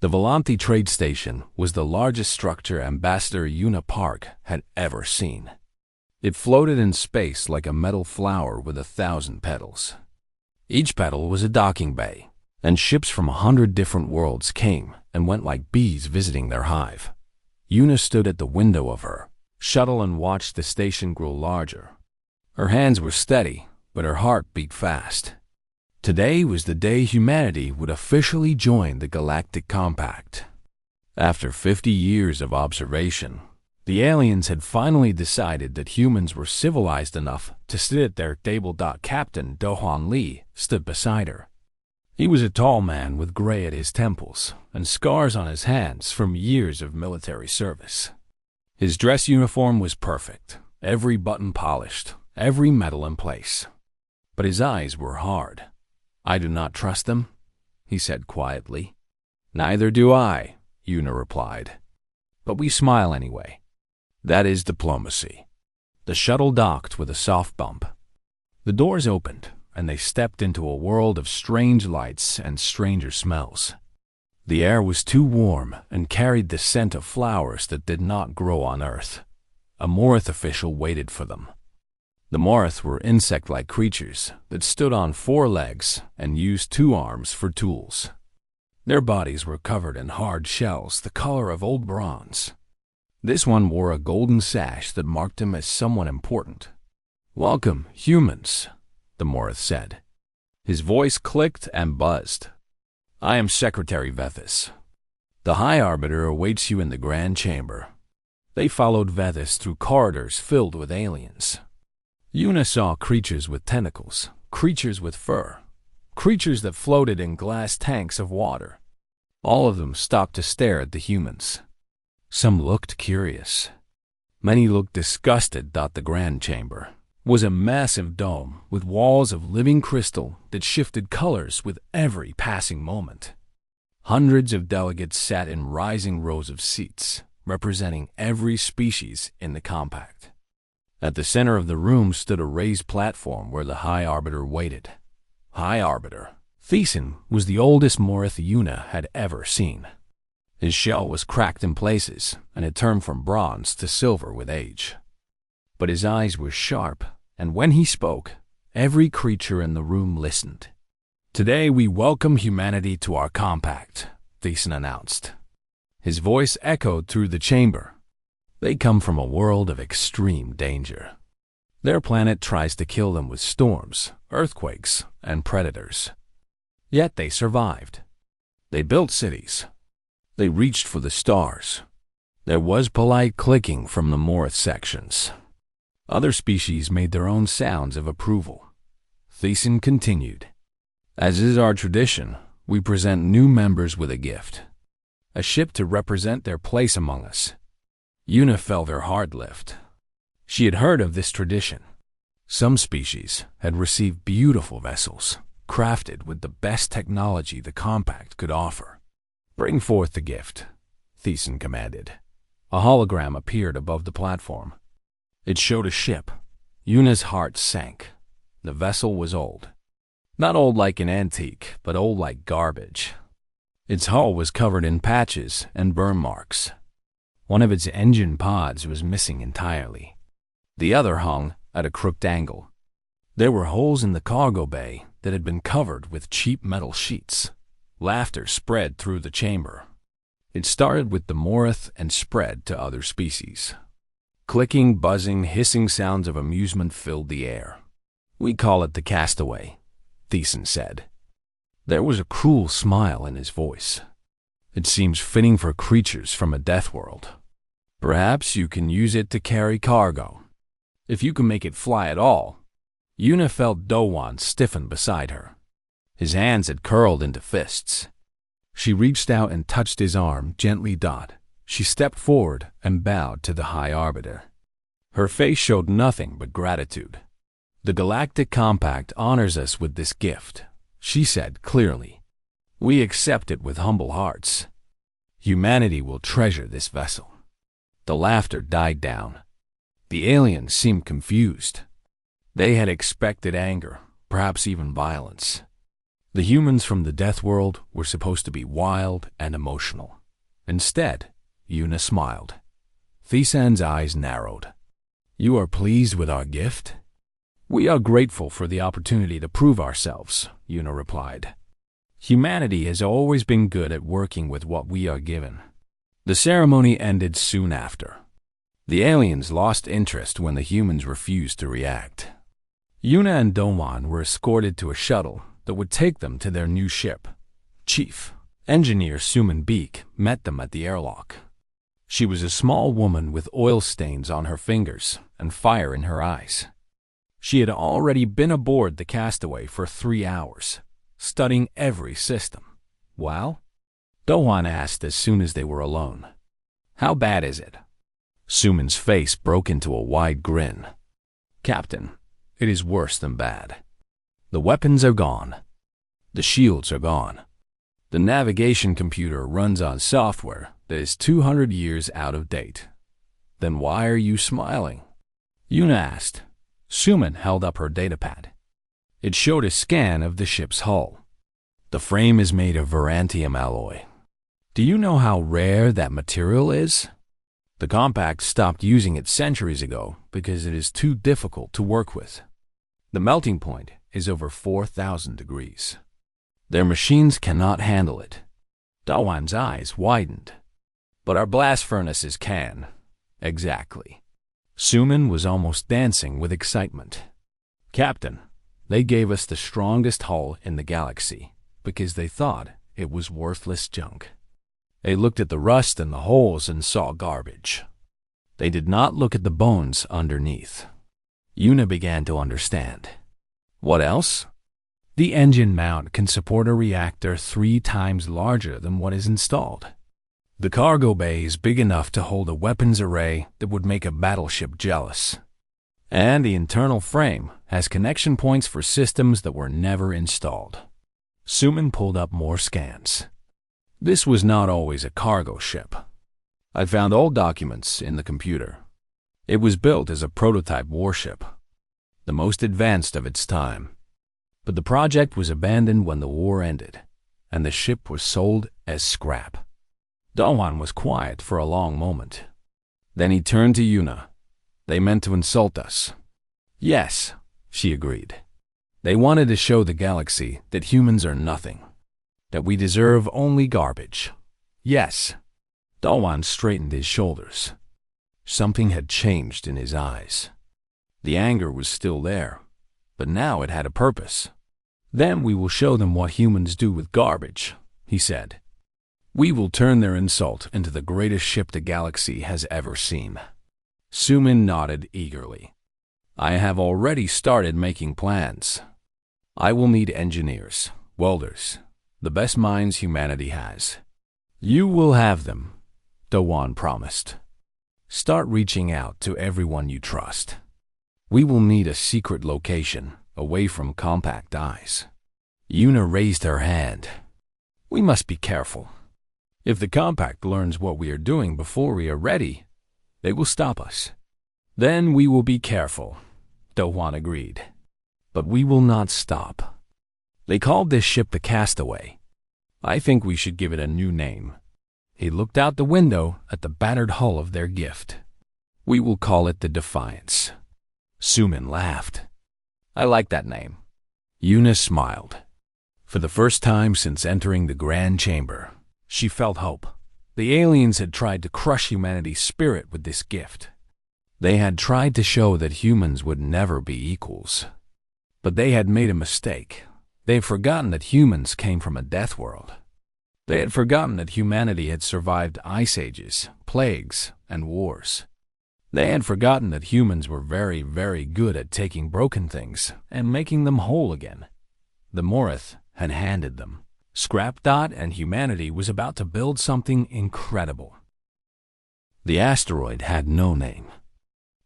The Volanti trade station was the largest structure Ambassador Yuna Park had ever seen. It floated in space like a metal flower with 1,000 petals. Each petal was a docking bay, and ships from 100 different worlds came and went like bees visiting their hive. Yuna stood at the window of her shuttle and watched the station grow larger. Her hands were steady, but her heart beat fast. Today was the day humanity would officially join the Galactic Compact. After 50 years of observation, the aliens had finally decided that humans were civilized enough to sit at their table. Captain Do-hwan Lee stood beside her. He was a tall man with gray at his temples and scars on his hands from years of military service. His dress uniform was perfect, every button polished, every medal in place. But his eyes were hard. "I do not trust them," he said quietly. "Neither do I," Yuna replied. "But we smile anyway. That is diplomacy." The shuttle docked with a soft bump. The doors opened, and they stepped into a world of strange lights and stranger smells. The air was too warm and carried the scent of flowers that did not grow on Earth. A Morith official waited for them. The Morith were insect-like creatures that stood on 4 legs and used 2 arms for tools. Their bodies were covered in hard shells the color of old bronze. This one wore a golden sash that marked him as someone important. "Welcome, humans," the Morith said. His voice clicked and buzzed. "I am Secretary Vethis. The High Arbiter awaits you in the Grand Chamber." They followed Vethis through corridors filled with aliens. Yuna saw creatures with tentacles, creatures with fur, creatures that floated in glass tanks of water. All of them stopped to stare at the humans. Some looked curious. Many looked disgusted. The Grand Chamber was a massive dome with walls of living crystal that shifted colors with every passing moment. Hundreds of delegates sat in rising rows of seats, representing every species in the compact. At the center of the room stood a raised platform where the High Arbiter waited. High Arbiter Thiessen was the oldest Morith Yuna had ever seen. His shell was cracked in places and had turned from bronze to silver with age. But his eyes were sharp, and when he spoke, every creature in the room listened. "Today we welcome humanity to our compact," Thiessen announced. His voice echoed through the chamber. "They come from a world of extreme danger. Their planet tries to kill them with storms, earthquakes, and predators. Yet they survived. They built cities. They reached for the stars." There was polite clicking from the Morith sections. Other species made their own sounds of approval. Thiessen continued. "As is our tradition, we present new members with a gift. A ship to represent their place among us." Yuna felt her heart lift. She had heard of this tradition. Some species had received beautiful vessels, crafted with the best technology the compact could offer. "Bring forth the gift," Thiessen commanded. A hologram appeared above the platform. It showed a ship. Yuna's heart sank. The vessel was old. Not old like an antique, but old like garbage. Its hull was covered in patches and burn marks. One of its engine pods was missing entirely. The other hung at a crooked angle. There were holes in the cargo bay that had been covered with cheap metal sheets. Laughter spread through the chamber. It started with the Morith and spread to other species. Clicking, buzzing, hissing sounds of amusement filled the air. "We call it the Castaway," Thiessen said. There was a cruel smile in his voice. "It seems fitting for creatures from a death world. Perhaps you can use it to carry cargo. If you can make it fly at all." Yuna felt Do-hwan stiffen beside her. His hands had curled into fists. She reached out and touched his arm gently. She stepped forward and bowed to the High Arbiter. Her face showed nothing but gratitude. "The Galactic Compact honors us with this gift," she said clearly. "We accept it with humble hearts. Humanity will treasure this vessel." The laughter died down. The aliens seemed confused. They had expected anger, perhaps even violence. The humans from the Death World were supposed to be wild and emotional. Instead, Yuna smiled. Thisan's eyes narrowed. "You are pleased with our gift?" "We are grateful for the opportunity to prove ourselves," Yuna replied. "Humanity has always been good at working with what we are given." The ceremony ended soon after. The aliens lost interest when the humans refused to react. Yuna and Dowan were escorted to a shuttle that would take them to their new ship. Chief Engineer Suman Beek met them at the airlock. She was a small woman with oil stains on her fingers and fire in her eyes. She had already been aboard the Castaway for 3 hours, studying every system. "Well?" Dowan asked as soon as they were alone. "How bad is it?" Suman's face broke into a wide grin. "Captain, it is worse than bad. The weapons are gone. The shields are gone. The navigation computer runs on software that is 200 years out of date." "Then why are you smiling?" Yuna asked. Suman held up her datapad. It showed a scan of the ship's hull. "The frame is made of verantium alloy. Do you know how rare that material is? The Compact stopped using it centuries ago because it is too difficult to work with. The melting point is over 4,000 degrees. Their machines cannot handle it." Dawan's eyes widened. "But our blast furnaces can." "Exactly." Suman was almost dancing with excitement. "Captain, they gave us the strongest hull in the galaxy because they thought it was worthless junk. They looked at the rust and the holes and saw garbage. They did not look at the bones underneath." Yuna began to understand. "What else?" "The engine mount can support a reactor 3 times larger than what is installed. The cargo bay is big enough to hold a weapons array that would make a battleship jealous. And the internal frame has connection points for systems that were never installed." Suman pulled up more scans. "This was not always a cargo ship. I found old documents in the computer. It was built as a prototype warship, the most advanced of its time. But the project was abandoned when the war ended, and the ship was sold as scrap." Dawan was quiet for a long moment. Then he turned to Yuna. "They meant to insult us." "Yes," she agreed. "They wanted to show the galaxy that humans are nothing, that we deserve only garbage." "Yes." Dawan straightened his shoulders. Something had changed in his eyes. The anger was still there, but now it had a purpose. "Then we will show them what humans do with garbage," he said. "We will turn their insult into the greatest ship the galaxy has ever seen." Suman nodded eagerly. "I have already started making plans. I will need engineers, welders, the best minds humanity has." "You will have them," Dawan promised. "Start reaching out to everyone you trust. We will need a secret location away from Compact eyes." Yuna raised her hand. "We must be careful. If the Compact learns what we are doing before we are ready, they will stop us." "Then we will be careful," Dawan agreed. "But we will not stop. They called this ship the Castaway. I think we should give it a new name." He looked out the window at the battered hull of their gift. "We will call it the Defiance." Suman laughed. "I like that name." Yuna smiled. For the first time since entering the Grand Chamber, she felt hope. The aliens had tried to crush humanity's spirit with this gift. They had tried to show that humans would never be equals. But they had made a mistake. They had forgotten that humans came from a death world. They had forgotten that humanity had survived ice ages, plagues, and wars. They had forgotten that humans were very, very good at taking broken things and making them whole again. The Morith had handed them. Scrap Dot and humanity was about to build something incredible. The asteroid had no name.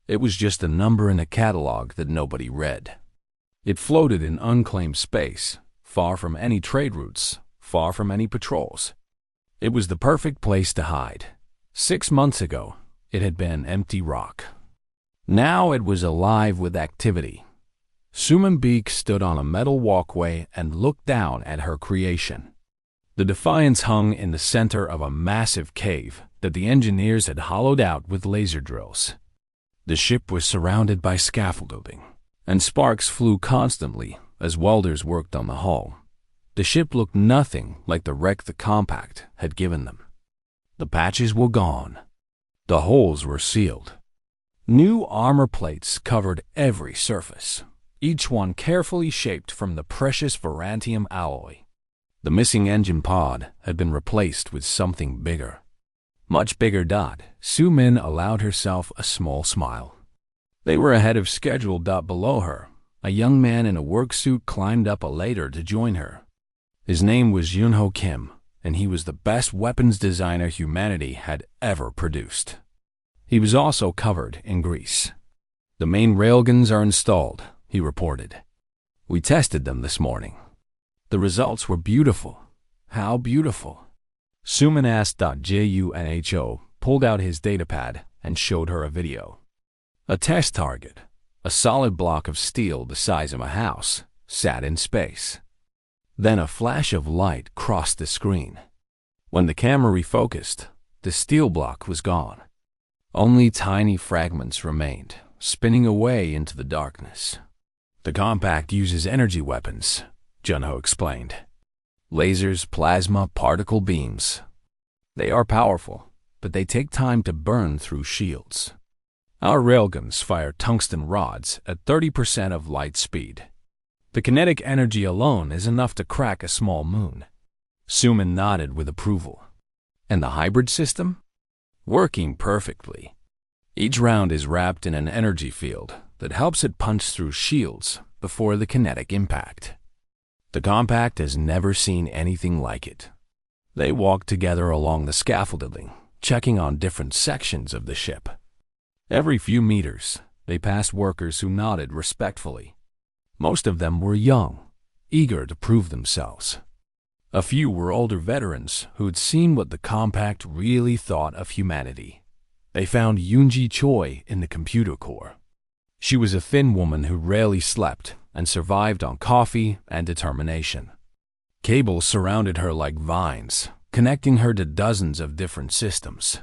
It was just a number in a catalog that nobody read. It floated in unclaimed space, far from any trade routes, far from any patrols. It was the perfect place to hide. 6 months ago, it had been empty rock. Now it was alive with activity. Suman Beek stood on a metal walkway and looked down at her creation. The Defiance hung in the center of a massive cave that the engineers had hollowed out with laser drills. The ship was surrounded by scaffolding, and sparks flew constantly as welders worked on the hull. The ship looked nothing like the wreck the compact had given them. The patches were gone. The holes were sealed. New armor plates covered every surface, each one carefully shaped from the precious Varantium alloy. The missing engine pod had been replaced with something bigger. Much bigger. Sumin allowed herself a small smile. They were ahead of schedule. Below her, a young man in a work suit climbed up a ladder to join her. His name was Yunho Kim, and he was the best weapons designer humanity had ever produced. He was also covered in grease. "The main railguns are installed," he reported. "We tested them this morning. The results were beautiful." "How beautiful?" Suman asked. Junho pulled out his datapad and showed her a video. A test target, a solid block of steel the size of a house, sat in space. Then a flash of light crossed the screen. When the camera refocused, the steel block was gone. Only tiny fragments remained, spinning away into the darkness. "The compact uses energy weapons," Junho explained. "Lasers, plasma, particle beams. They are powerful, but they take time to burn through shields. Our railguns fire tungsten rods at 30% of light speed. The kinetic energy alone is enough to crack a small moon." Suman nodded with approval. "And the hybrid system?" "Working perfectly. Each round is wrapped in an energy field that helps it punch through shields before the kinetic impact. The compact has never seen anything like it." They walked together along the scaffolding, checking on different sections of the ship. Every few meters, they passed workers who nodded respectfully. Most of them were young, eager to prove themselves. A few were older veterans who had seen what the compact really thought of humanity. They found Yoonji Choi in the computer core. She was a thin woman who rarely slept and survived on coffee and determination. Cables surrounded her like vines, connecting her to dozens of different systems.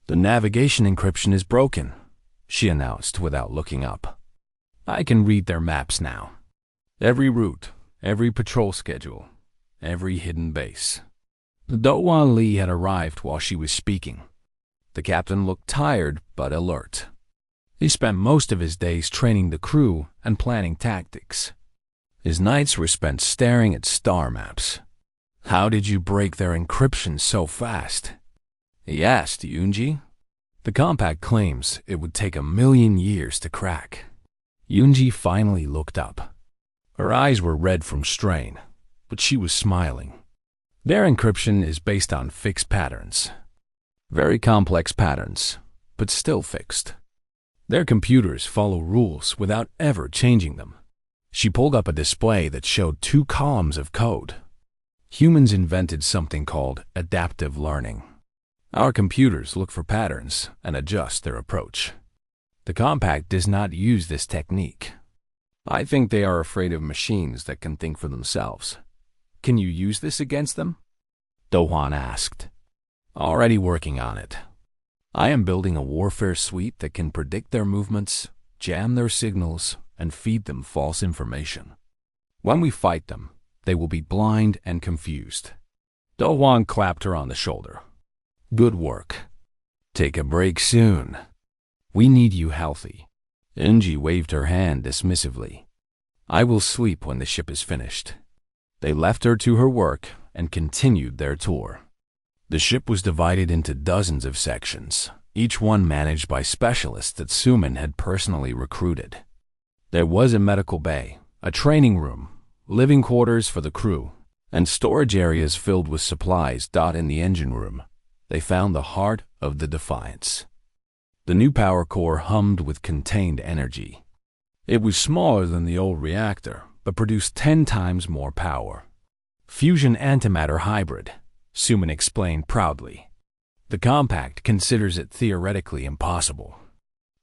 "The navigation encryption is broken," she announced without looking up. "I can read their maps now. Every route, every patrol schedule, every hidden base." Do-Hwan Lee had arrived while she was speaking. The captain looked tired but alert. He spent most of his days training the crew and planning tactics. His nights were spent staring at star maps. "How did you break their encryption so fast?" he asked Yoonji. "The compact claims it would take 1,000,000 years to crack." Yoonji finally looked up. Her eyes were red from strain, but she was smiling. "Their encryption is based on fixed patterns. Very complex patterns, but still fixed. Their computers follow rules without ever changing them." She pulled up a display that showed 2 columns of code. "Humans invented something called adaptive learning. Our computers look for patterns and adjust their approach. The compact does not use this technique. I think they are afraid of machines that can think for themselves." "Can you use this against them?" Do-Hwan asked. "Already working on it. I am building a warfare suite that can predict their movements, jam their signals, and feed them false information. When we fight them, they will be blind and confused." Do-Hwan clapped her on the shoulder. "Good work. Take a break soon. We need you healthy." Yoonji waved her hand dismissively. "I will sleep when the ship is finished." They left her to her work and continued their tour. The ship was divided into dozens of sections, each one managed by specialists that Suman had personally recruited. There was a medical bay, a training room, living quarters for the crew, and storage areas filled with supplies. In the engine room, they found the heart of the Defiance. The new power core hummed with contained energy. It was smaller than the old reactor, but produced 10 times more power. "Fusion antimatter hybrid," Suman explained proudly. "The compact considers it theoretically impossible.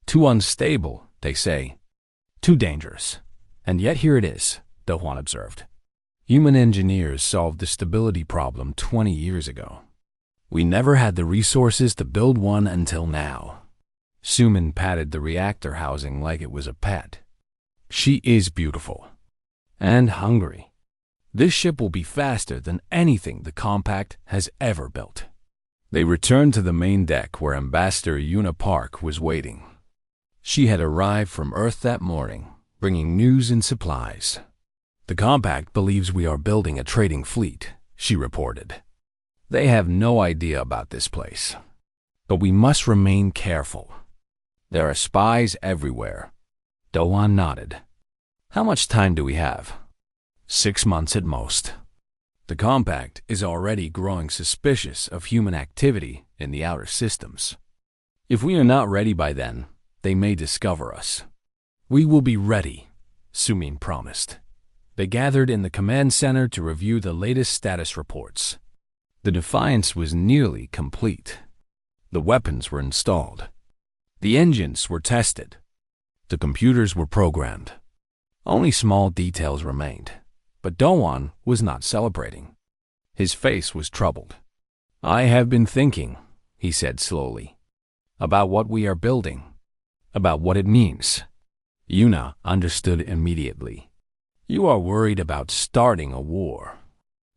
Too unstable, they say. Too dangerous. And yet here it is, Do-hwan observed. Human engineers solved the stability problem 20 years ago. We never had the resources to build one until now. Sumin patted the reactor housing like it was a pet. She is beautiful. And hungry. This ship will be faster than anything the Compact has ever built. They returned to the main deck where Ambassador Yuna Park was waiting. She had arrived from Earth that morning, bringing news and supplies. The Compact believes we are building a trading fleet, she reported. They have no idea about this place. But we must remain careful. There are spies everywhere. Do-hwan nodded. How much time do we have? 6 months at most. The Compact is already growing suspicious of human activity in the outer systems. If we are not ready by then, they may discover us. We will be ready, Sumin promised. They gathered in the command center to review the latest status reports. The Defiance was nearly complete. The weapons were installed. The engines were tested. The computers were programmed. Only small details remained, but Do-hwan was not celebrating. His face was troubled. I have been thinking, he said slowly, about what we are building, about what it means. Yuna understood immediately. You are worried about starting a war.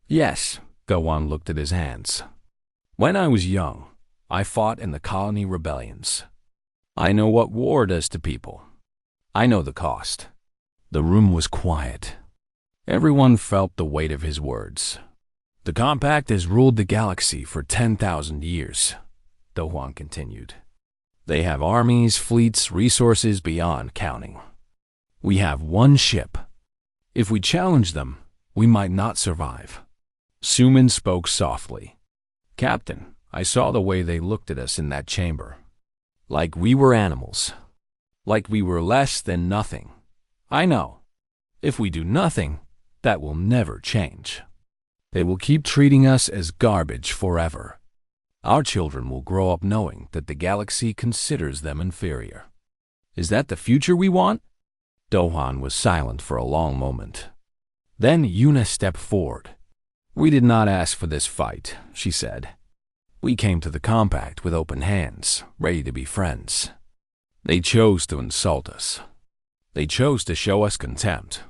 Yes, Do-hwan looked at his hands. When I was young, I fought in the colony rebellions. I know what war does to people. I know the cost. The room was quiet. Everyone felt the weight of his words. The Compact has ruled the galaxy for 10,000 years, Do-hwan continued. They have armies, fleets, resources beyond counting. We have one ship. If we challenge them, we might not survive. Sumin spoke softly. Captain, I saw the way they looked at us in that chamber. Like we were animals. Like we were less than nothing. I know. If we do nothing, that will never change. They will keep treating us as garbage forever. Our children will grow up knowing that the galaxy considers them inferior. Is that the future we want? Do-hwan was silent for a long moment. Then Yuna stepped forward. We did not ask for this fight, she said. We came to the Compact with open hands, ready to be friends. They chose to insult us. They chose to show us contempt.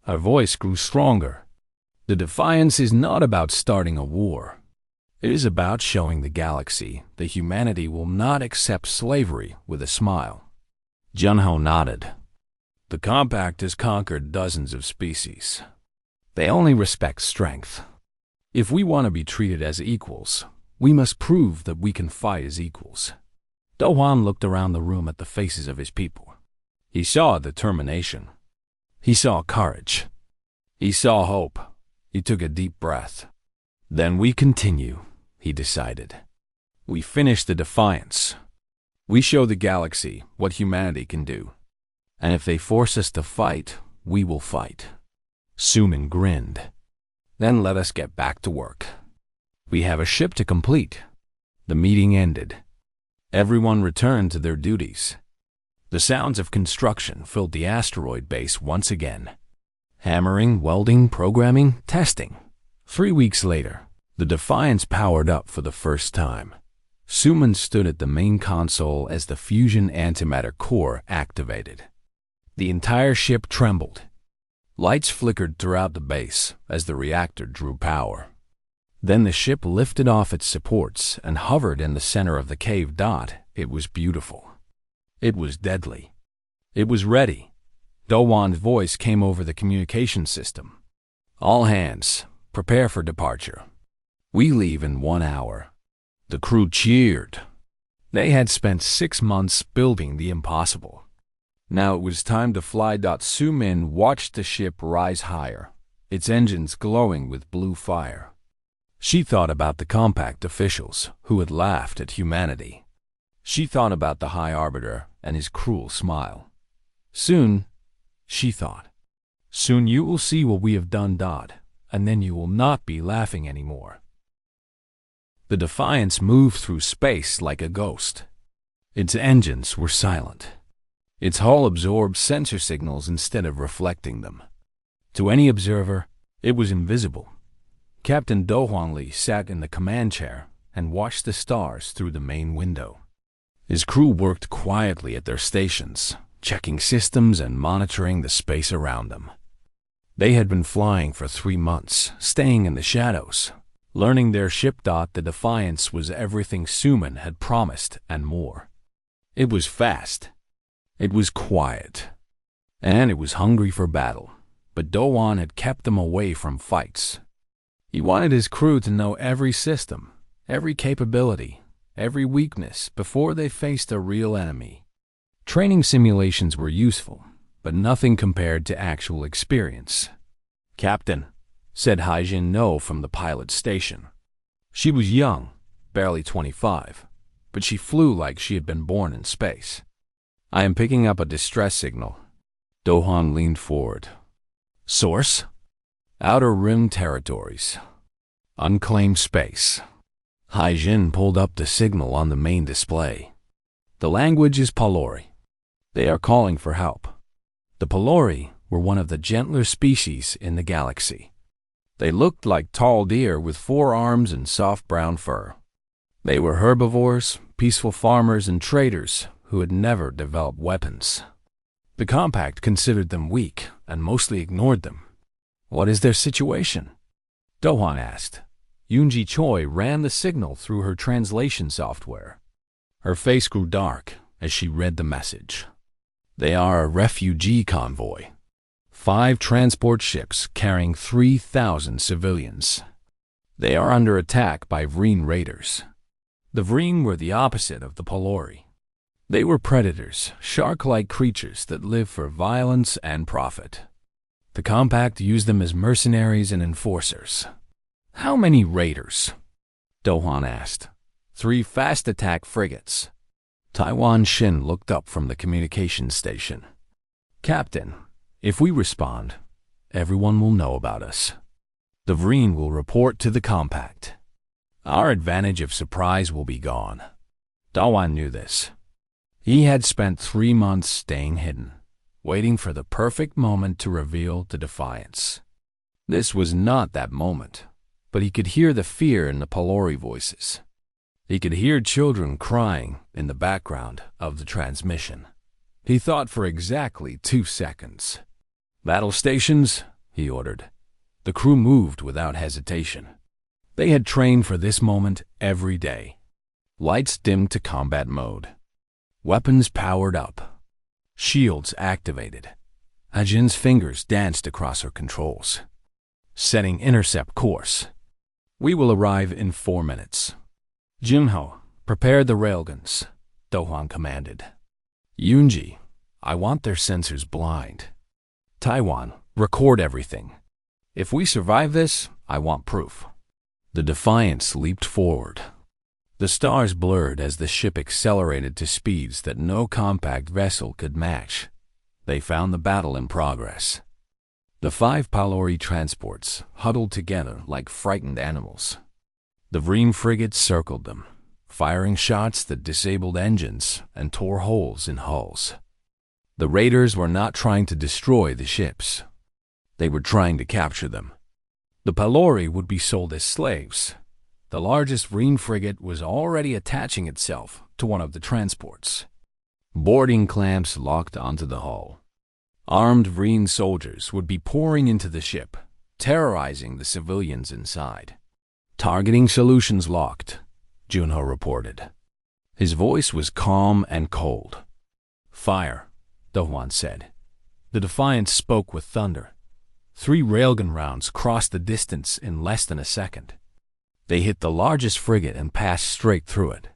Her voice grew stronger. The Defiance is not about starting a war. It is about showing the galaxy that humanity will not accept slavery with a smile. Junho nodded. The Compact has conquered dozens of species. They only respect strength. If we want to be treated as equals, we must prove that we can fight as equals. Do-hwan looked around the room at the faces of his people. He saw determination. He saw courage. He saw hope. He took a deep breath. Then we continue, he decided. We finish the Defiance. We show the galaxy what humanity can do. And if they force us to fight, we will fight. Sumin grinned. Then let us get back to work. We have a ship to complete. The meeting ended. Everyone returned to their duties. The sounds of construction filled the asteroid base once again. Hammering, welding, programming, testing. 3 weeks later, the Defiance powered up for the first time. Sumin stood at the main console as the fusion antimatter core activated. The entire ship trembled. Lights flickered throughout the base as the reactor drew power. Then the ship lifted off its supports and hovered in the center of the cave dot. It was beautiful. It was deadly. It was ready. Do-hwan's voice came over the communication system. All hands, prepare for departure. We leave in 1 hour. The crew cheered. They had spent 6 months building the impossible. Now it was time to fly. Sumin watched the ship rise higher, its engines glowing with blue fire. She thought about the Compact officials who had laughed at humanity. She thought about the High Arbiter and his cruel smile. Soon, she thought, soon you will see what we have done, and then you will not be laughing anymore. The Defiance moved through space like a ghost. Its engines were silent. Its hull absorbed sensor signals instead of reflecting them. To any observer, it was invisible. Captain Do Hwanli sat in the command chair and watched the stars through the main window. His crew worked quietly at their stations, checking systems and monitoring the space around them. They had been flying for 3 months, staying in the shadows, learning their ship. The Defiance was everything Suman had promised and more. It was fast. It was quiet. And it was hungry for battle. But Do-Hwan had kept them away from fights. He wanted his crew to know every system, every capability, every weakness before they faced a real enemy. Training simulations were useful, but nothing compared to actual experience. "Captain," said Haijin No from the pilot station. She was young, barely 25, but she flew like she had been born in space. "I am picking up a distress signal." Do-Hwan leaned forward. "Source?" "Outer Rim territories. Unclaimed space." Haijin pulled up the signal on the main display. "The language is Palori. They are calling for help." The Palori were one of the gentler species in the galaxy. They looked like tall deer with 4 arms and soft brown fur. They were herbivores, peaceful farmers, and traders who had never developed weapons. The Compact considered them weak and mostly ignored them. "What is their situation?" Do-Hwan asked. Yoonji Choi ran the signal through her translation software. Her face grew dark as she read the message. "They are a refugee convoy. 5 transport ships carrying 3,000 civilians. They are under attack by Vreen raiders." The Vreen were the opposite of the Palori. They were predators, shark-like creatures that live for violence and profit. The Compact used them as mercenaries and enforcers. "How many raiders?" Do-Hwan asked. 3 fast-attack frigates." Taiwan Shin looked up from the communication station. "Captain, if we respond, everyone will know about us. The Vreen will report to the Compact. Our advantage of surprise will be gone." Do-Hwan knew this. He had spent 3 months staying hidden, waiting for the perfect moment to reveal the Defiance. This was not that moment, but he could hear the fear in the Palori voices. He could hear children crying in the background of the transmission. He thought for exactly 2 seconds. "Battle stations," he ordered. The crew moved without hesitation. They had trained for this moment every day. Lights dimmed to combat mode. Weapons powered up. Shields activated. Ajin's fingers danced across her controls. "Setting intercept course. We will arrive in 4 minutes. Jimho, prepare the railguns," Do-Hwan commanded. "Yoonji, I want their sensors blind. Taiwan, record everything. If we survive this, I want proof." The Defiance leaped forward. The stars blurred as the ship accelerated to speeds that no compact vessel could match. They found the battle in progress. The 5 Palori transports huddled together like frightened animals. The Vreen frigates circled them, firing shots that disabled engines and tore holes in hulls. The raiders were not trying to destroy the ships. They were trying to capture them. The Palori would be sold as slaves. The largest Vreen frigate was already attaching itself to one of the transports. Boarding clamps locked onto the hull. Armed Vreen soldiers would be pouring into the ship, terrorizing the civilians inside. "Targeting solutions locked," Junho reported. His voice was calm and cold. "Fire," Do-Hwan said. The Defiance spoke with thunder. 3 railgun rounds crossed the distance in less than a second. They hit the largest frigate and passed straight through it.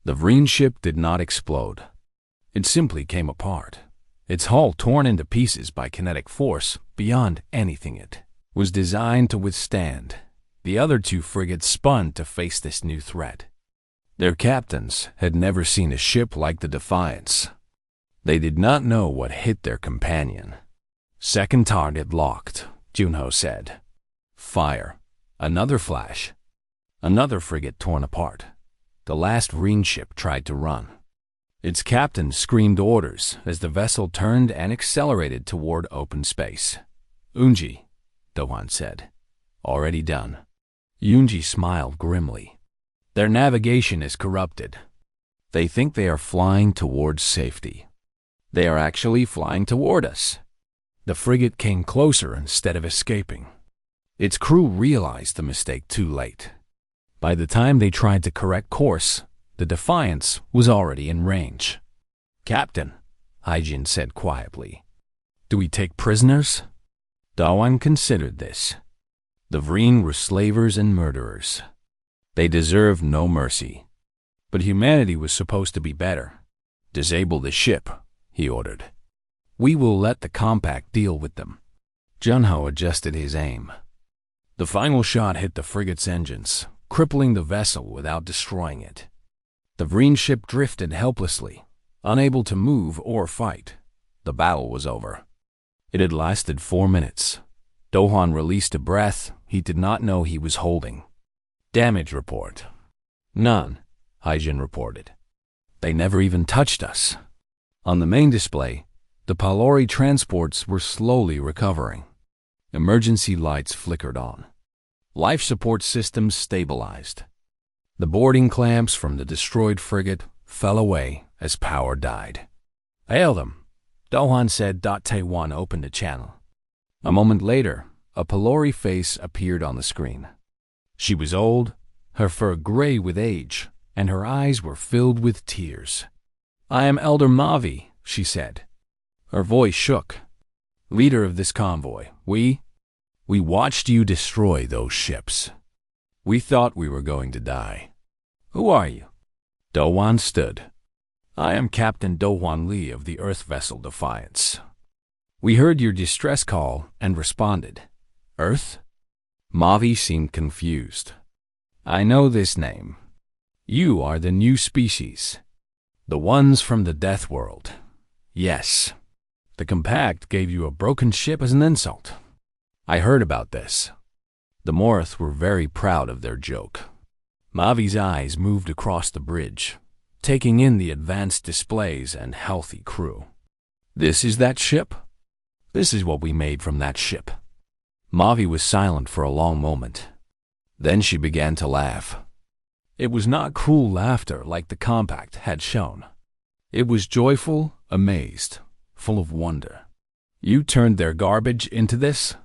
The Vreen ship did not explode. It simply came apart, its hull torn into pieces by kinetic force beyond anything it was designed to withstand. The other 2 frigates spun to face this new threat. Their captains had never seen a ship like the Defiance. They did not know what hit their companion. "Second target locked," Junho said. "Fire." Another flash. Another frigate torn apart. The last Vreen ship tried to run. Its captain screamed orders as the vessel turned and accelerated toward open space. "Unji," Dohan said. "Already done." Unji smiled grimly. "Their navigation is corrupted. They think they are flying towards safety. They are actually flying toward us." The frigate came closer instead of escaping. Its crew realized the mistake too late. By the time they tried to correct course, the Defiance was already in range. "Captain," Hyjin said quietly, "do we take prisoners?" Dawan considered this. The Vreen were slavers and murderers. They deserved no mercy. But humanity was supposed to be better. "Disable the ship," he ordered. "We will let the compact deal with them." Junho adjusted his aim. The final shot hit the frigate's engines, crippling the vessel without destroying it. The Vreen ship drifted helplessly, unable to move or fight. The battle was over. It had lasted 4 minutes. Dohan released a breath he did not know he was holding. "Damage report." "None," Hyjin reported. "They never even touched us." On the main display, the Palori transports were slowly recovering. Emergency lights flickered on. Life support systems stabilized. The boarding clamps from the destroyed frigate fell away as power died. "Hail them," Dohan said. Taiwan opened a channel. A moment later, a Palori face appeared on the screen. She was old, her fur gray with age, and her eyes were filled with tears. "I am Elder Mavi," she said. Her voice shook. "Leader of this convoy, we watched you destroy those ships. We thought we were going to die. Who are you?" Dowan stood. "I am Captain Dowan Lee of the Earth vessel Defiance. We heard your distress call and responded." "Earth?" Mavi seemed confused. "I know this name. You are the new species. The ones from the Death World. Yes. The Compact gave you a broken ship as an insult. I heard about this." The Morth were very proud of their joke. Mavi's eyes moved across the bridge, taking in the advanced displays and healthy crew. "This is that ship? This is what we made from that ship." Mavi was silent for a long moment. Then she began to laugh. It was not cruel laughter like the Compact had shown. It was joyful, amazed, full of wonder. "You turned their garbage into this?"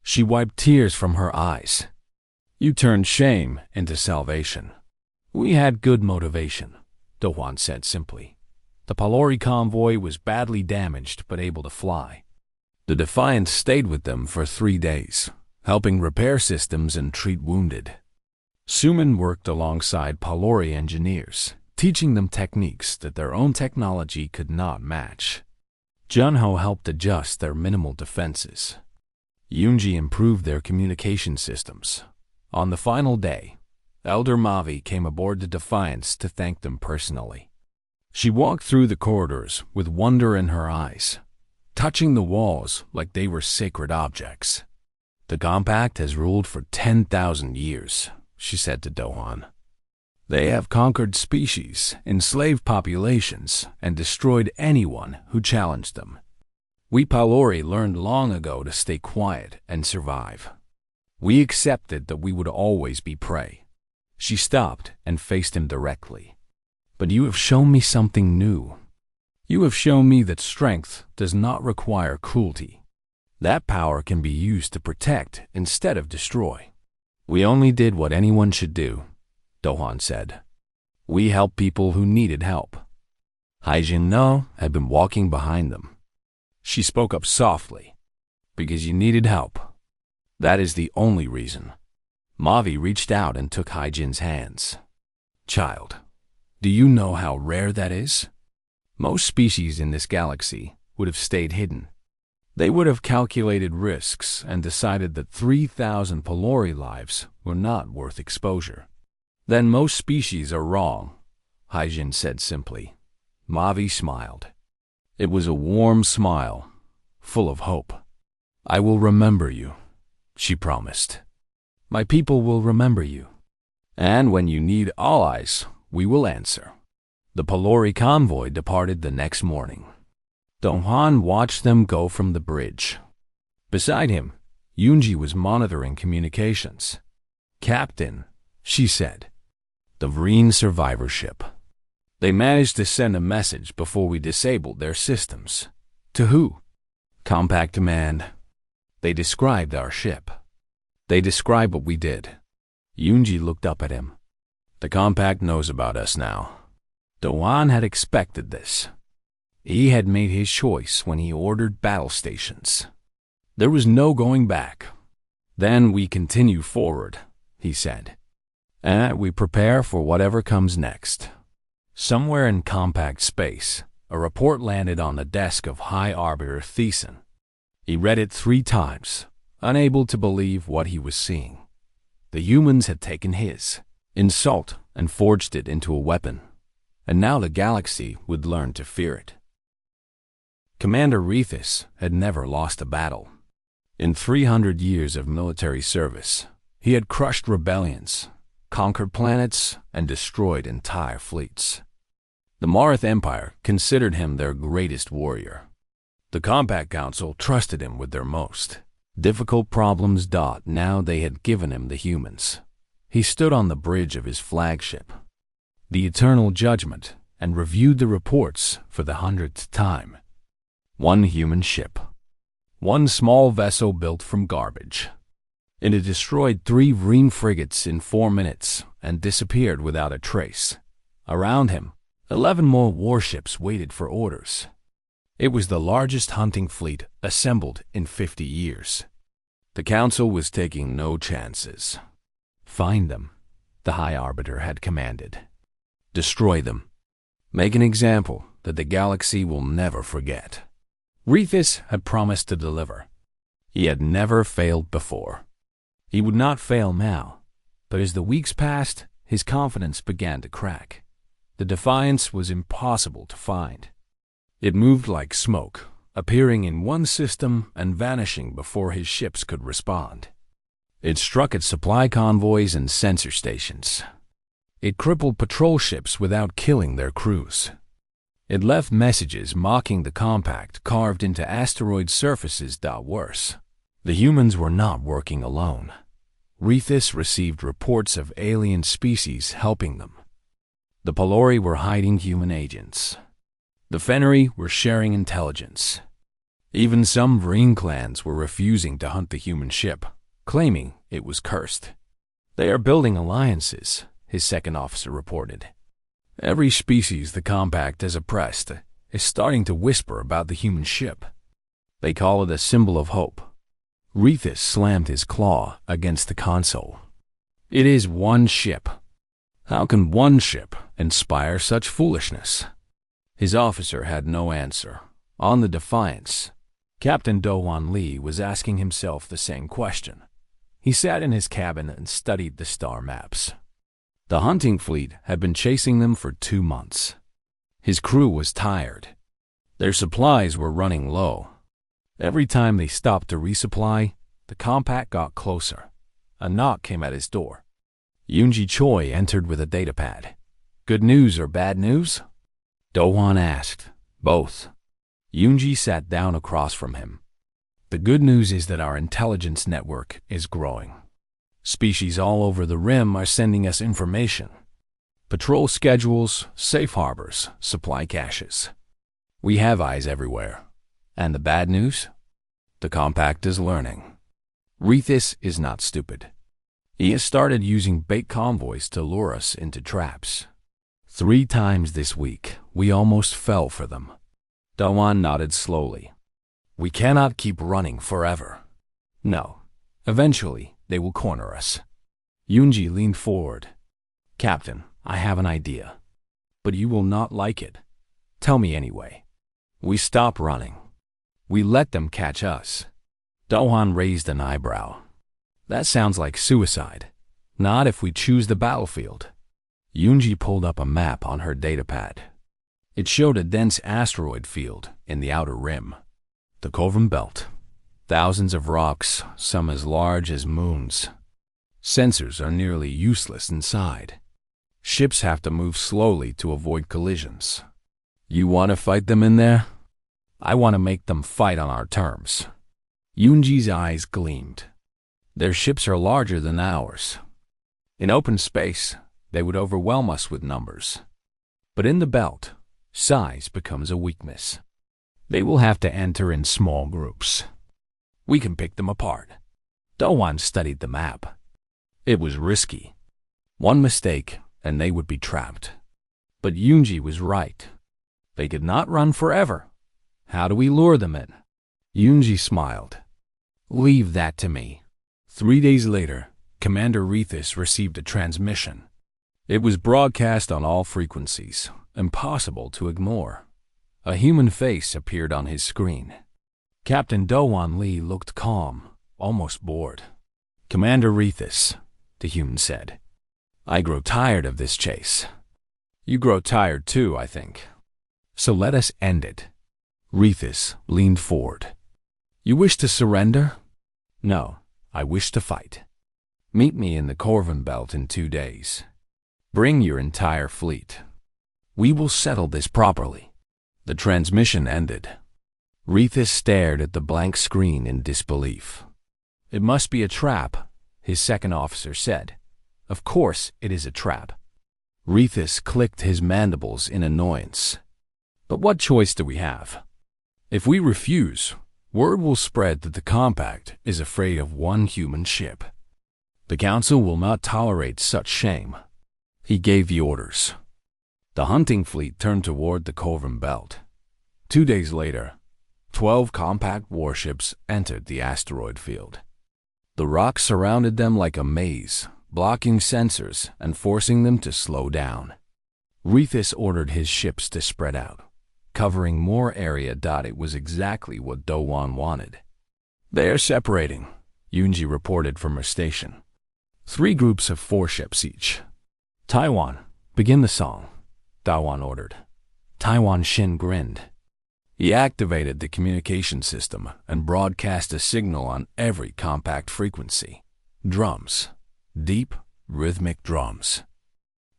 She wiped tears from her eyes. "You turned shame into salvation." "We had good motivation," Dohan said simply. The Palori convoy was badly damaged but able to fly. The Defiance stayed with them for 3 days, helping repair systems and treat wounded. Suman worked alongside Palori engineers, teaching them techniques that their own technology could not match. Junho helped adjust their minimal defenses. Yunji improved their communication systems. On the final day, Elder Mavi came aboard the Defiance to thank them personally. She walked through the corridors with wonder in her eyes, touching the walls like they were sacred objects. "The Compact has ruled for 10,000 years, she said to Dohan. "They have conquered species, enslaved populations, and destroyed anyone who challenged them. We Palori learned long ago to stay quiet and survive. We accepted that we would always be prey." She stopped and faced him directly. "But you have shown me something new. You have shown me that strength does not require cruelty. That power can be used to protect instead of destroy." "We only did what anyone should do," Dohan said. "We helped people who needed help." Hyjin No had been walking behind them. She spoke up softly. "Because you needed help. That is the only reason." Mavi reached out and took Hyjin's hands. "Child, do you know how rare that is? Most species in this galaxy would have stayed hidden. They would have calculated risks and decided that 3,000 Palori lives were not worth exposure." "Then most species are wrong," Hyjin said simply. Mavi smiled. It was a warm smile, full of hope. "I will remember you," she promised. "My people will remember you. And when you need allies, we will answer." The Pelori convoy departed the next morning. Do-hwan watched them go from the bridge. Beside him, Yoonji was monitoring communications. "Captain," she said, "the Vreen survivor ship. They managed to send a message before we disabled their systems." "To who?" "Compact Command. They described our ship. They described what we did." Yoonji looked up at him. "The Compact knows about us now." Do-hwan had expected this. He had made his choice when he ordered battle stations. There was no going back. "Then we continue forward," he said. "And we prepare for whatever comes next." Somewhere in compact space, a report landed on the desk of High Arbiter Thiessen. He read it 3 times, unable to believe what he was seeing. The humans had taken his insult and forged it into a weapon, and now the galaxy would learn to fear it. Commander Rethus had never lost a battle. In 300 years of military service, he had crushed rebellions, conquered planets, and destroyed entire fleets. The Marath Empire considered him their greatest warrior. The Compact Council trusted him with their most difficult problems. Now they had given him the humans. He stood on the bridge of his flagship, the Eternal Judgment, and reviewed the reports for the 100th time. 1 human ship. 1 small vessel built from garbage. It had destroyed 3 Vreen frigates in 4 minutes and disappeared without a trace. Around him, 11 more warships waited for orders. It was the largest hunting fleet assembled in 50 years. The Council was taking no chances. "Find them," the High Arbiter had commanded. "Destroy them. Make an example that the galaxy will never forget." Rethus had promised to deliver. He had never failed before. He would not fail now, but as the weeks passed, his confidence began to crack. The Defiance was impossible to find. It moved like smoke, appearing in one system and vanishing before his ships could respond. It struck at supply convoys and sensor stations. It crippled patrol ships without killing their crews. It left messages mocking the Compact carved into asteroid surfaces. Worse, the humans were not working alone. Rethus received reports of alien species helping them. The Pelori were hiding human agents. The Fenri were sharing intelligence. Even some Vreen clans were refusing to hunt the human ship, claiming it was cursed. "They are building alliances," his second officer reported. "Every species the Compact has oppressed is starting to whisper about the human ship. They call it a symbol of hope." Rethus slammed his claw against the console. "It is 1 ship. How can 1 ship inspire such foolishness?" His officer had no answer. On the Defiance, Captain Do-hwan Lee was asking himself the same question. He sat in his cabin and studied the star maps. The hunting fleet had been chasing them for 2 months. His crew was tired. Their supplies were running low. Every time they stopped to resupply, the Compact got closer. A knock came at his door. Yoonji Choi entered with a datapad. "Good news or bad news?" Do-hwan asked. "Both." Yoonji sat down across from him. "The good news is that our intelligence network is growing. Species all over the rim are sending us information. Patrol schedules, safe harbors, supply caches. We have eyes everywhere. And the bad news? The Compact is learning. Rethus is not stupid. He has started using bait convoys to lure us into traps. 3 times this week, we almost fell for them." Do-hwan nodded slowly. "We cannot keep running forever. No, eventually they will corner us." Yoonji leaned forward. "Captain, I have an idea. But you will not like it. Tell me anyway. We stop running. We let them catch us." Do-hwan raised an eyebrow. "That sounds like suicide. Not if we choose the battlefield." Yoonji pulled up a map on her datapad. It showed a dense asteroid field in the outer rim. The Kovan Belt. Thousands of rocks, some as large as moons. Sensors are nearly useless inside. Ships have to move slowly to avoid collisions. You want to fight them in there? I want to make them fight on our terms. Yunji's eyes gleamed. Their ships are larger than ours. In open space, they would overwhelm us with numbers. But in the belt, size becomes a weakness. They will have to enter in small groups. We can pick them apart. Dowan studied the map. It was risky. One mistake, and they would be trapped. But Yunji was right. They could not run forever. How do we lure them in? Yunji smiled. Leave that to me. 3 days later, Commander Rethus received a transmission. It was broadcast on all frequencies, impossible to ignore. A human face appeared on his screen. Captain Dowan Lee looked calm, almost bored. Commander Rethus, the human said, I grow tired of this chase. You grow tired too, I think. So let us end it. Rethus leaned forward. You wish to surrender? No, I wish to fight. Meet me in the Corvin Belt in 2 days. Bring your entire fleet. We will settle this properly. The transmission ended. Rethus stared at the blank screen in disbelief. It must be a trap, his second officer said. Of course it is a trap. Rethus clicked his mandibles in annoyance. But what choice do we have? If we refuse, word will spread that the Compact is afraid of one human ship. The Council will not tolerate such shame. He gave the orders. The hunting fleet turned toward the Corvin Belt. 2 days later, 12 compact warships entered the asteroid field. The rocks surrounded them like a maze, blocking sensors and forcing them to slow down. Rethus ordered his ships to spread out, covering more area. It was exactly what Dowan wanted. They are separating, Yunji reported from her station. 3 groups of 4 ships each. Taiwan, begin the song, Dowan ordered. Taiwan Shin grinned. He activated the communication system and broadcast a signal on every compact frequency. Drums. Deep, rhythmic drums.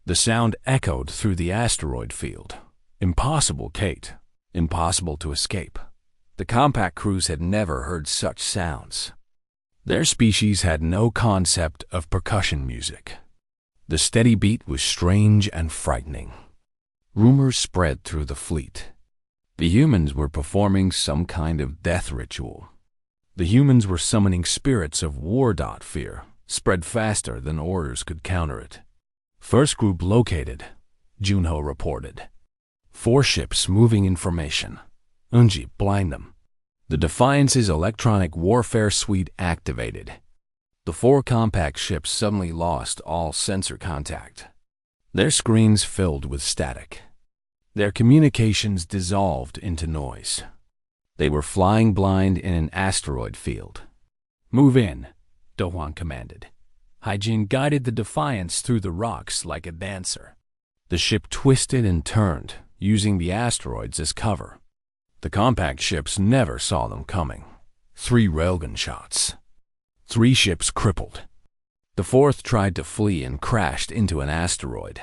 The sound echoed through the asteroid field. Impossible, Kate. Impossible to escape. The compact crews had never heard such sounds. Their species had no concept of percussion music. The steady beat was strange and frightening. Rumors spread through the fleet. The humans were performing some kind of death ritual. The humans were summoning spirits of war. Fear spread faster than orders could counter it. First group located, Junho reported. 4 ships moving in formation. Unji, blind them. The Defiance's electronic warfare suite activated. The 4 compact ships suddenly lost all sensor contact. Their screens filled with static. Their communications dissolved into noise. They were flying blind in an asteroid field. Move in, Dowan commanded. Haijin guided the Defiance through the rocks like a dancer. The ship twisted and turned, using the asteroids as cover. The compact ships never saw them coming. 3 railgun shots. 3 ships crippled. The 4th tried to flee and crashed into an asteroid.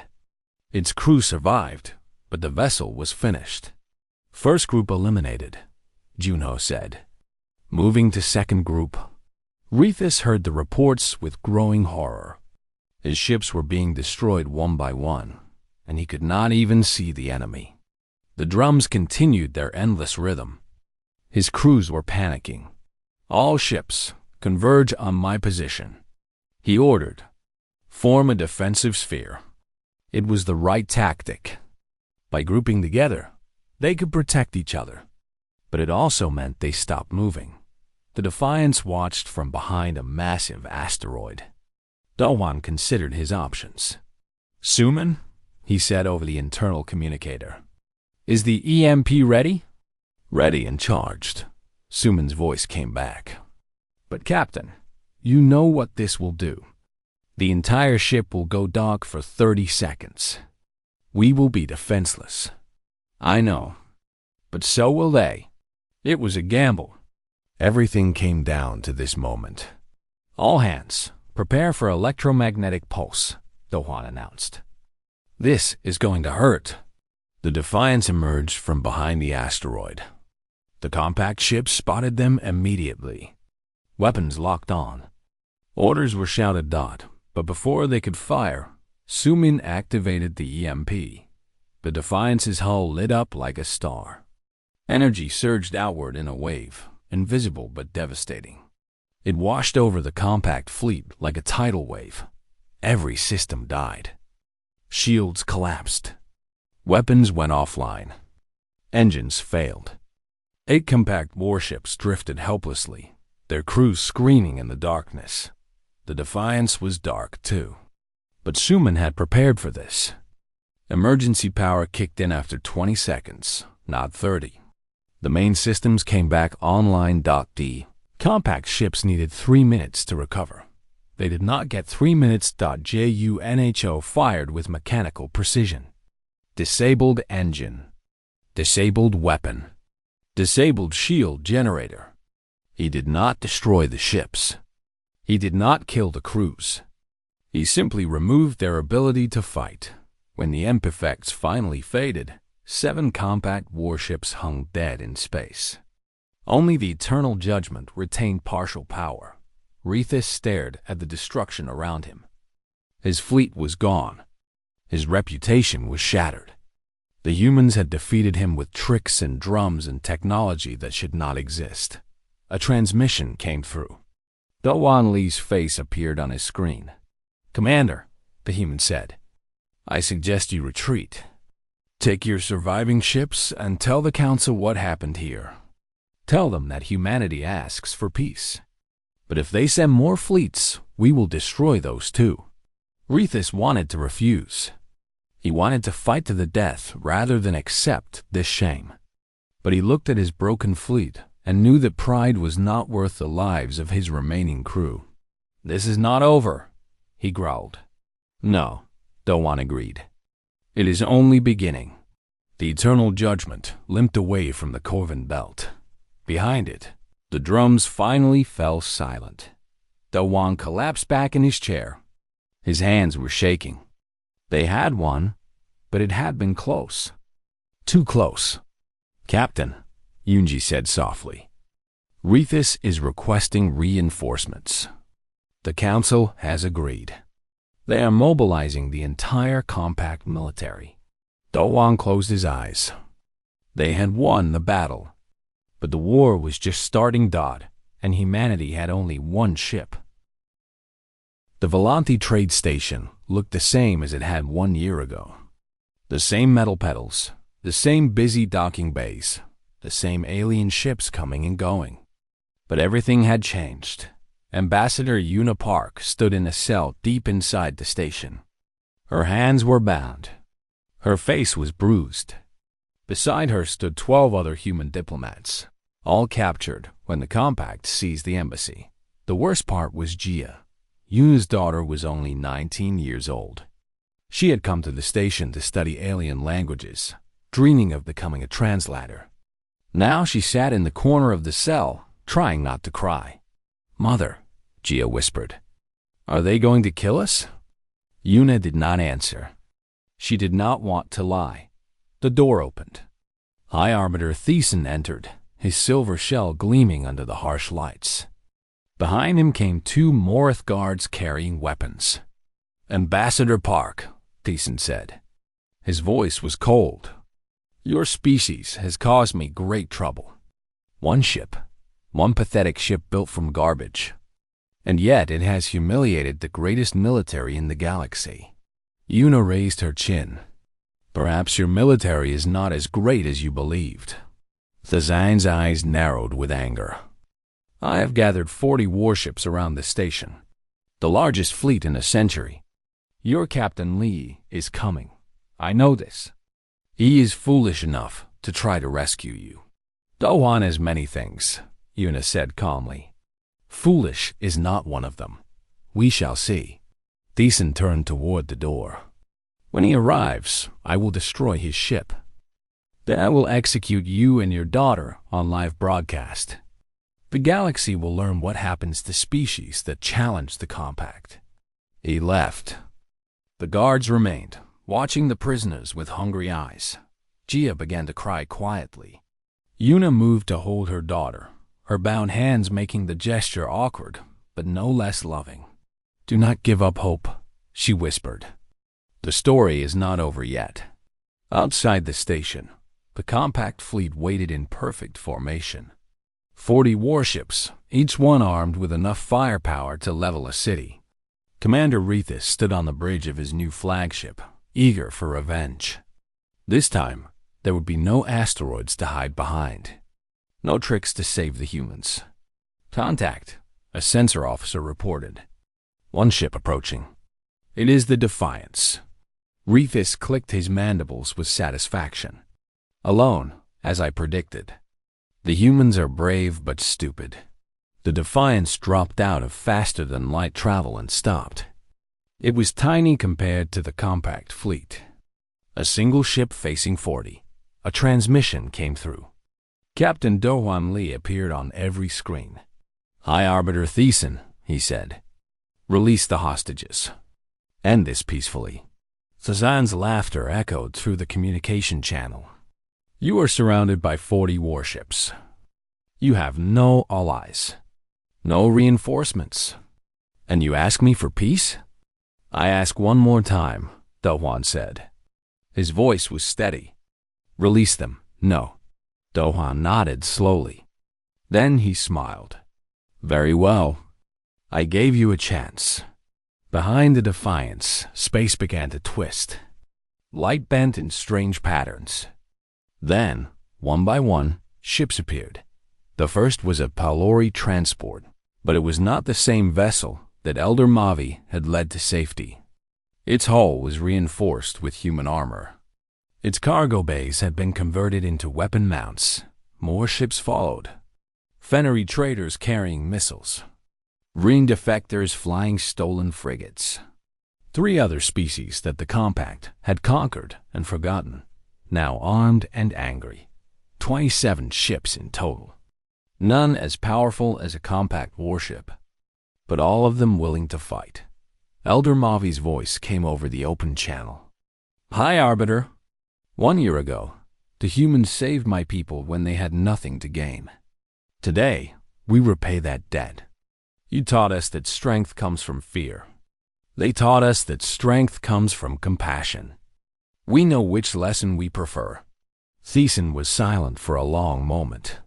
Its crew survived, but the vessel was finished. First group eliminated, Junho said. Moving to second group. Rethus heard the reports with growing horror. His ships were being destroyed one by one, and he could not even see the enemy. The drums continued their endless rhythm. His crews were panicking. All ships, converge on my position. He ordered. Form a defensive sphere. It was the right tactic. By grouping together, they could protect each other. But it also meant they stopped moving. The Defiance watched from behind a massive asteroid. Dowan considered his options. Suman, he said over the internal communicator. Is the EMP ready? Ready and charged. Suman's voice came back. But Captain, you know what this will do. The entire ship will go dark for 30 seconds. We will be defenseless. I know. But so will they. It was a gamble. Everything came down to this moment. All hands, prepare for electromagnetic pulse, Dowan announced. This is going to hurt. The Defiance emerged from behind the asteroid. The compact ship spotted them immediately. Weapons locked on. Orders were shouted. But before they could fire, Sumin activated the EMP. The Defiance's hull lit up like a star. Energy surged outward in a wave, invisible but devastating. It washed over the compact fleet like a tidal wave. Every system died. Shields collapsed. Weapons went offline. Engines failed. 8 compact warships drifted helplessly, their crews screaming in the darkness. The Defiance was dark, too. But Suman had prepared for this. Emergency power kicked in after 20 seconds, not 30. The main systems came back online. The compact ships needed 3 minutes to recover. They did not get 3 minutes. JUNHO fired with mechanical precision. Disabled engine. Disabled weapon. Disabled shield generator. He did not destroy the ships. He did not kill the crews. He simply removed their ability to fight. When the EMP effects finally faded, 7 compact warships hung dead in space. Only the Eternal Judgment retained partial power. Rethus stared at the destruction around him. His fleet was gone. His reputation was shattered. The humans had defeated him with tricks and drums and technology that should not exist. A transmission came through. Dowan Lee's face appeared on his screen. "Commander," the human said, "I suggest you retreat. Take your surviving ships and tell the Council what happened here. Tell them that humanity asks for peace. But if they send more fleets, we will destroy those too." Rethus wanted to refuse. He wanted to fight to the death rather than accept this shame. But he looked at his broken fleet and knew that pride was not worth the lives of his remaining crew. "This is not over," he growled. "No," Dowan agreed. "It is only beginning." The Eternal Judgment limped away from the Corvin belt. Behind it, the drums finally fell silent. Dowan collapsed back in his chair. His hands were shaking. They had won, but it had been close. Too close. "Captain," Yunji said softly, "Rethus is requesting reinforcements. The Council has agreed. They are mobilizing the entire compact military." Dowan closed his eyes. They had won the battle, but the war was just starting. And humanity had only one ship. The Volanti trade station looked the same as it had 1 year ago. The same metal pedals, the same busy docking bays, the same alien ships coming and going. But everything had changed. Ambassador Una Park stood in a cell deep inside the station. Her hands were bound. Her face was bruised. Beside her stood 12 other human diplomats, all captured when the compact seized the embassy. The worst part was Gia. Una's daughter was only 19 years old. She had come to the station to study alien languages, dreaming of becoming a translator. Now she sat in the corner of the cell, trying not to cry. "Mother," Gia whispered, "are they going to kill us?" Una did not answer. She did not want to lie. The door opened. High Arbiter Thiessen entered, his silver shell gleaming under the harsh lights. Behind him came 2 Morith guards carrying weapons. "Ambassador Park," Thiessen said. His voice was cold. "Your species has caused me great trouble. One ship, one pathetic ship built from garbage. And yet it has humiliated the greatest military in the galaxy." Una raised her chin. "Perhaps your military is not as great as you believed." Thazan's eyes narrowed with anger. "I have gathered 40 warships around the station, the largest fleet in a century. Your Captain Lee is coming. I know this. He is foolish enough to try to rescue you." "Dowan has many things," Una said calmly. "Foolish is not one of them. We shall see." Thiessen turned toward the door. "When he arrives, I will destroy his ship. Then I will execute you and your daughter on live broadcast. The galaxy will learn what happens to species that challenge the compact." He left. The guards remained, watching the prisoners with hungry eyes. Gia began to cry quietly. Yuna moved to hold her daughter, her bound hands making the gesture awkward, but no less loving. "Do not give up hope," she whispered. "The story is not over yet." Outside the station, the compact fleet waited in perfect formation. 40 warships, each one armed with enough firepower to level a city. Commander Rethus stood on the bridge of his new flagship, eager for revenge. This time, there would be no asteroids to hide behind. No tricks to save the humans. "Contact," a sensor officer reported. "One ship approaching. It is the Defiance." Rethus clicked his mandibles with satisfaction. "Alone, as I predicted. The humans are brave but stupid." The Defiance dropped out of faster-than-light travel and stopped. It was tiny compared to the compact fleet. A single ship facing 40. A transmission came through. Captain Do-Hwan Lee appeared on every screen. "High Arbiter Thiessen," he said. "Release the hostages. End this peacefully." Thazan's laughter echoed through the communication channel. "You are surrounded by 40 warships. You have no allies, no reinforcements. And you ask me for peace?" "I ask one more time," Do-Hwan said. His voice was steady. "Release them." "No." Do-Hwan nodded slowly. Then he smiled. "Very well. I gave you a chance." Behind the Defiance, space began to twist. Light bent in strange patterns. Then, one by one, ships appeared. The first was a Palori transport, but it was not the same vessel that Elder Mavi had led to safety. Its hull was reinforced with human armor. Its cargo bays had been converted into weapon mounts. More ships followed. Fennery traders carrying missiles. Green defectors flying stolen frigates. 3 other species that the Compact had conquered and forgotten, now armed and angry. 27 ships in total. None as powerful as a Compact warship, but all of them willing to fight. Elder Mavi's voice came over the open channel. "High Arbiter. 1 year ago, the humans saved my people when they had nothing to gain. Today, we repay that debt. You taught us that strength comes from fear. They taught us that strength comes from compassion. We know which lesson we prefer." Thiessen was silent for a long moment.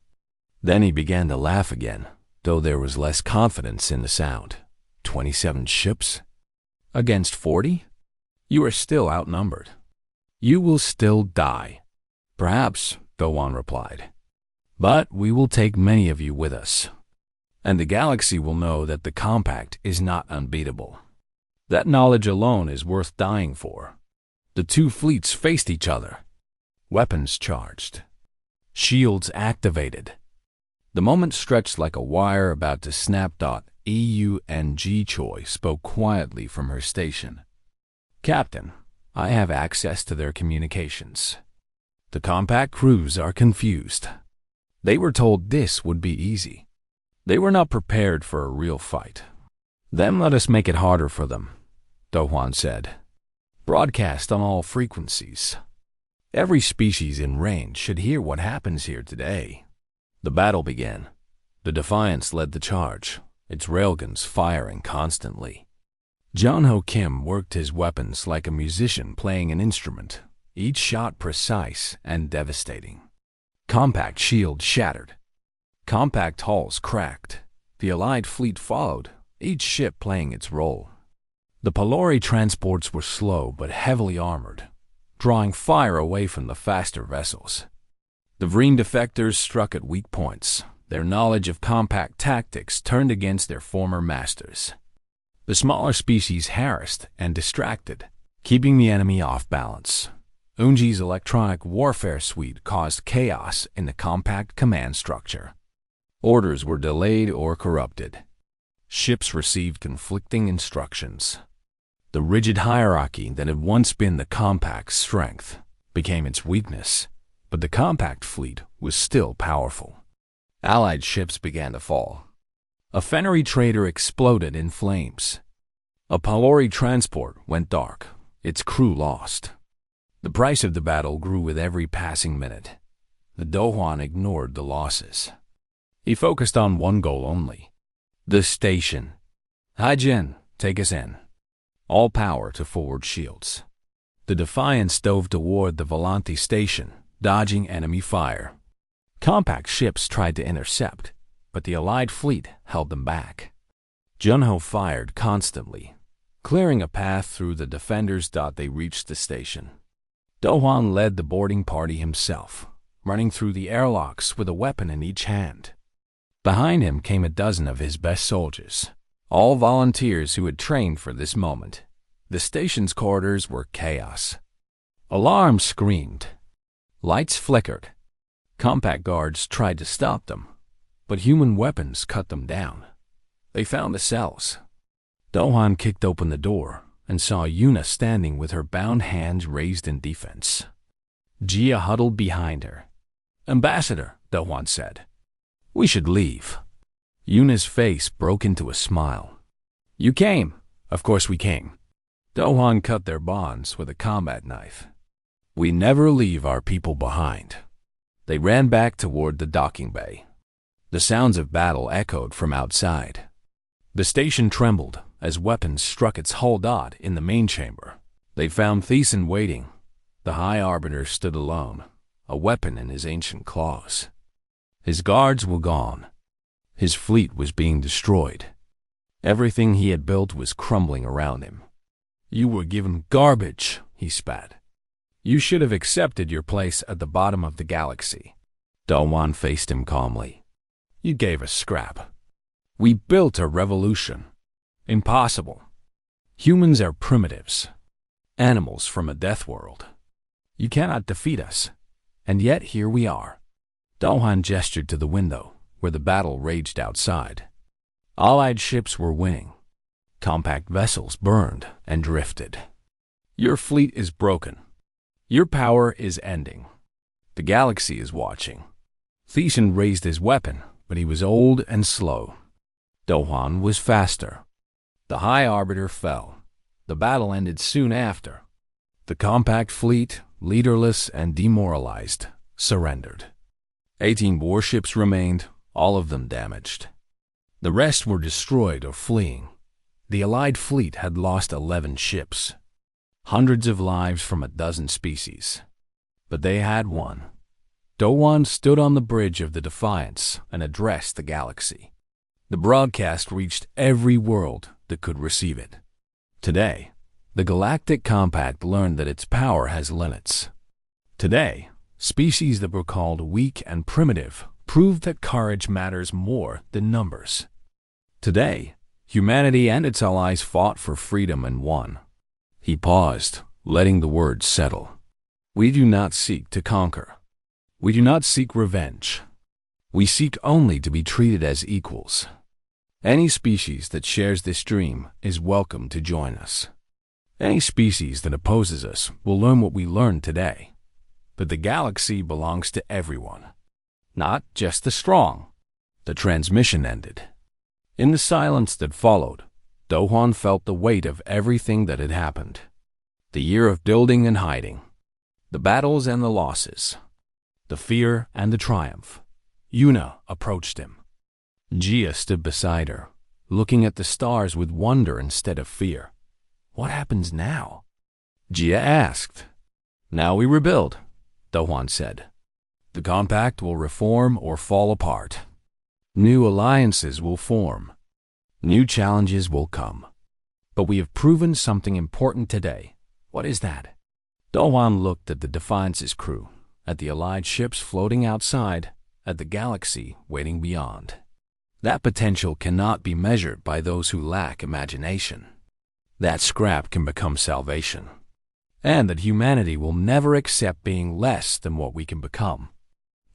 Then he began to laugh again, though there was less confidence in the sound. 27 ships? Against 40? You are still outnumbered. You will still die. "Perhaps," Do-Hwan replied. "But we will take many of you with us. And the galaxy will know that the Compact is not unbeatable. That knowledge alone is worth dying for." The 2 fleets faced each other. Weapons charged. Shields activated. The moment stretched like a wire about to snap. Eung Choi spoke quietly from her station. "Captain, I have access to their communications. The Compact crews are confused. They were told this would be easy. They were not prepared for a real fight. Then let us make it harder for them," Do-Hwan said. "Broadcast on all frequencies. Every species in range should hear what happens here today." The battle began. The Defiance led the charge, its railguns firing constantly. John-Ho Kim worked his weapons like a musician playing an instrument, each shot precise and devastating. Compact shields shattered. Compact hulls cracked. The Allied fleet followed, each ship playing its role. The Palori transports were slow but heavily armored, drawing fire away from the faster vessels. The Vreen defectors struck at weak points. Their knowledge of Compact tactics turned against their former masters. The smaller species harassed and distracted, keeping the enemy off balance. Eunji's electronic warfare suite caused chaos in the Compact command structure. Orders were delayed or corrupted. Ships received conflicting instructions. The rigid hierarchy that had once been the Compact's strength became its weakness, but the Compact fleet was still powerful. Allied ships began to fall. A Fennery trader exploded in flames. A Palori transport went dark, its crew lost. The price of the battle grew with every passing minute. The Dohwan ignored the losses. He focused on one goal only: the station. Haijin, take us in. All power to forward shields. The Defiance dove toward the Volanti station, dodging enemy fire. Compact ships tried to intercept, but the Allied fleet held them back. Junho fired constantly, clearing a path through the defenders. They reached the station. Dohwan led the boarding party himself, running through the airlocks with a weapon in each hand. Behind him came a dozen of his best soldiers, all volunteers who had trained for this moment. The station's corridors were chaos. Alarms screamed. Lights flickered. Compact guards tried to stop them, but human weapons cut them down. They found the cells. Dohwan kicked open the door and saw Yuna standing with her bound hands raised in defense. Jia huddled behind her. "Ambassador," Dohwan said, "we should leave." Yuna's face broke into a smile. "You came." "Of course we came." Dohwan cut their bonds with a combat knife. "We never leave our people behind." They ran back toward the docking bay. The sounds of battle echoed from outside. The station trembled as weapons struck its hull. In the main chamber, they found Thiessen waiting. The High Arbiter stood alone, a weapon in his ancient claws. His guards were gone. His fleet was being destroyed. Everything he had built was crumbling around him. "You were given garbage," he spat. "You should have accepted your place at the bottom of the galaxy." Dohwan faced him calmly. "You gave us scrap. We built a revolution. Impossible. Humans are primitives, animals from a death world. You cannot defeat us, and yet here we are." Dohwan gestured to the window, where the battle raged outside. Allied ships were winning. Compact vessels burned and drifted. "Your fleet is broken. Your power is ending. The galaxy is watching." Thiessen raised his weapon, but he was old and slow. Dohwan was faster. The High Arbiter fell. The battle ended soon after. The compact fleet, leaderless and demoralized, surrendered. 18 warships remained, all of them damaged. The rest were destroyed or fleeing. The Allied fleet had lost 11 ships, hundreds of lives from a dozen species. But they had won. Dohwan stood on the bridge of the Defiance and addressed the galaxy. The broadcast reached every world that could receive it. Today, the Galactic Compact learned that its power has limits. Today, species that were called weak and primitive proved that courage matters more than numbers. Today, humanity and its allies fought for freedom and won. He paused, letting the words settle. "We do not seek to conquer. We do not seek revenge. We seek only to be treated as equals. Any species that shares this dream is welcome to join us. Any species that opposes us will learn what we learned today. But the galaxy belongs to everyone, not just the strong." The transmission ended. In the silence that followed, Dohwan felt the weight of everything that had happened. The year of building and hiding. The battles and the losses. The fear and the triumph. Yuna approached him. Jia stood beside her, looking at the stars with wonder instead of fear. "What happens now?" Jia asked. "Now we rebuild," Dohwan said. "The compact will reform or fall apart. New alliances will form. New challenges will come. But we have proven something important today." "What is that?" Dohwan looked at the Defiance's crew, at the Allied ships floating outside, at the galaxy waiting beyond. That potential cannot be measured by those who lack imagination. That scrap can become salvation. And that humanity will never accept being less than what we can become.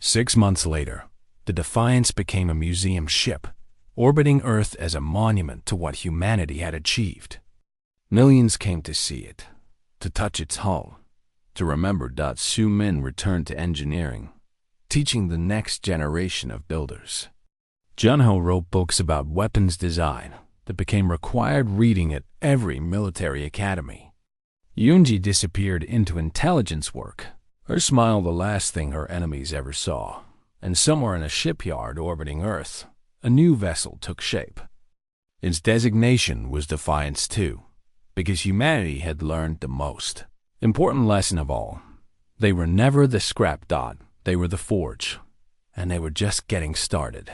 6 months later, the Defiance became a museum ship, orbiting Earth as a monument to what humanity had achieved. Millions came to see it, to touch its hull, to remember. Su Min returned to engineering, teaching the next generation of builders. Junho wrote books about weapons design that became required reading at every military academy. Yunji disappeared into intelligence work, her smile the last thing her enemies ever saw, and somewhere in a shipyard orbiting Earth, a new vessel took shape. Its designation was Defiance 2, because humanity had learned the most important lesson of all. They were never the scrap dot, they were the forge, and they were just getting started.